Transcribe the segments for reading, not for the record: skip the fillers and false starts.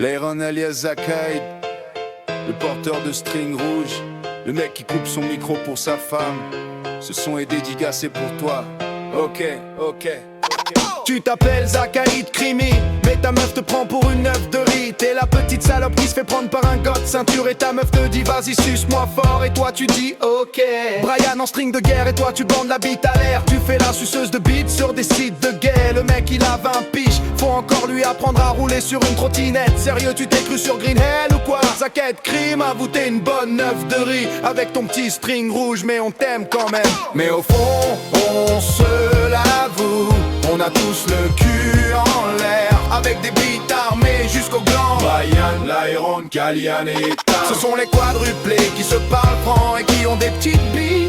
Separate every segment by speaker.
Speaker 1: L'Iron alias Zakaïd, le porteur de string rouge, le mec qui coupe son micro pour sa femme. Ce son est dédicacé pour toi. Ok.
Speaker 2: Tu t'appelles Zakaïd Crimi, mais ta meuf te prend pour une œuf de riz. T'es la petite salope qui se fait prendre par un gars de ceinture, et ta meuf te dit vas-y suce-moi fort, et toi tu dis ok. Brian en string de guerre et toi tu bandes la bite à l'air. Tu fais la suceuse de bite sur des sites de gay. Le mec il a 20 piges, faut encore lui apprendre à rouler sur une trottinette. Sérieux, tu t'es cru sur Green Hell ou quoi? Zakaïd Crime, avoue t'es une bonne œuf de riz avec ton petit string rouge, mais on t'aime quand même. Mais au fond on se l'avoue, on a tous le cul en l'air, avec des bites armées jusqu'au gland.
Speaker 1: Brian, l'Iron, Kalian et Ethan.
Speaker 2: Ce sont les quadruplés qui se parlent franc et qui ont des petites bites.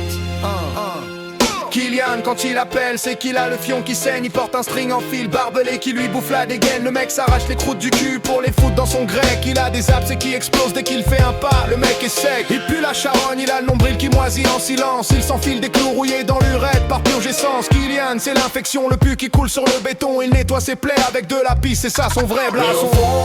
Speaker 2: Kylian quand il appelle c'est qu'il a le fion qui saigne. Il porte un string en fil barbelé qui lui bouffe la dégaine. Le mec s'arrache les croûtes du cul pour les foutre dans son grec. Il a des abcès qui explosent dès qu'il fait un pas. Le mec est sec, il pue la charogne. Il a le nombril qui moisit en silence. Il s'enfile des clous rouillés dans l'urètre par purge essence. Kylian c'est l'infection, le pu qui coule sur le béton. Il nettoie ses plaies avec de la pisse, c'est ça son vrai blason.
Speaker 1: Mais au fond,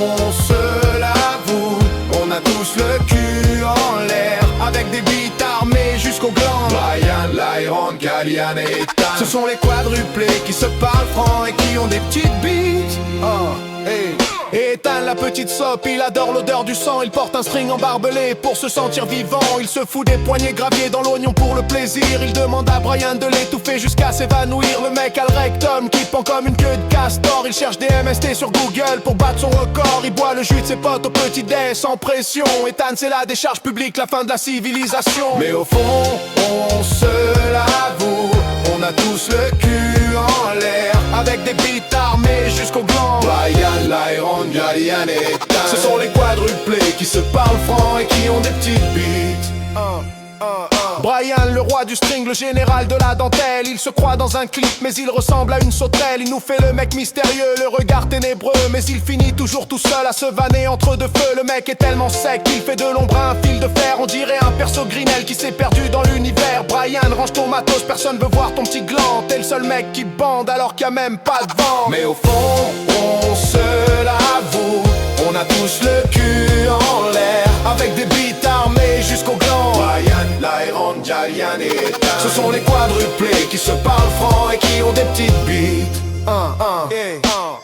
Speaker 1: on se l'avoue, on a tous le cul en l'air, avec des bites armées jusqu'au gland. Brian, l'Iron, Kalian et Ethan.
Speaker 2: Ce sont les quadruplés qui se parlent franc et qui ont des petites bites. Et Ethan la petite sope, il adore l'odeur du sang. Il porte un string en barbelé pour se sentir vivant. Il se fout des poignets graviers dans l'oignon pour le plaisir. Il demande à Brian de l'étouffer jusqu'à s'évanouir. Le mec a le rectum qui pend comme une queue de castor. Il cherche des MST sur Google pour battre son record. Il boit le jus de ses potes au petit dé sans pression. Ethan c'est la décharge publique, la fin de la civilisation.
Speaker 1: Mais au fond, on se l'avoue, on a tous le cul en l'air,
Speaker 2: avec des bites armées jusqu'au gland.
Speaker 1: Brian, l'Iron, Kalian et Ethan.
Speaker 2: Ce sont les quadruplés qui se parlent franc et qui ont des petites bites. Brian, le roi du string, le général de la dentelle. Il se croit dans un clip, mais il ressemble à une sautelle. Il nous fait le mec mystérieux, le regard ténébreux, mais il finit toujours tout seul à se vanner entre deux feux. Le mec est tellement sec qu'il fait de l'ombre à un fil de fer. On dirait un perso Grinel qui s'est perdu dans l'univers. Brian, range ton matos, personne veut voir ton petit gland. T'es le seul mec qui bande alors qu'il y a même pas de vent.
Speaker 1: Mais au fond, on se l'avoue, on a tous le cul en l'air,
Speaker 2: avec des bites armées jusqu'au gland.
Speaker 1: Brian, l'Iron, Kalian et Ethan.
Speaker 2: Ce sont les quadruplés qui se parlent franc et qui ont des petites bites.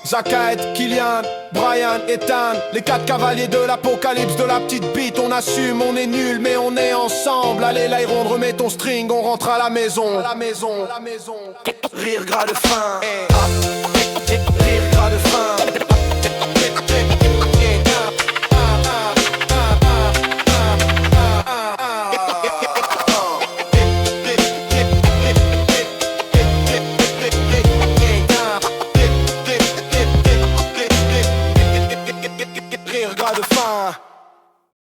Speaker 2: Zakaïd, Kylian, Brian, Ethan, les 4 cavaliers de l'apocalypse de la petite bite. On assume, on est nul mais on est ensemble. Allez l'Iron, remets ton string, on rentre à la maison. Rire gras de faim.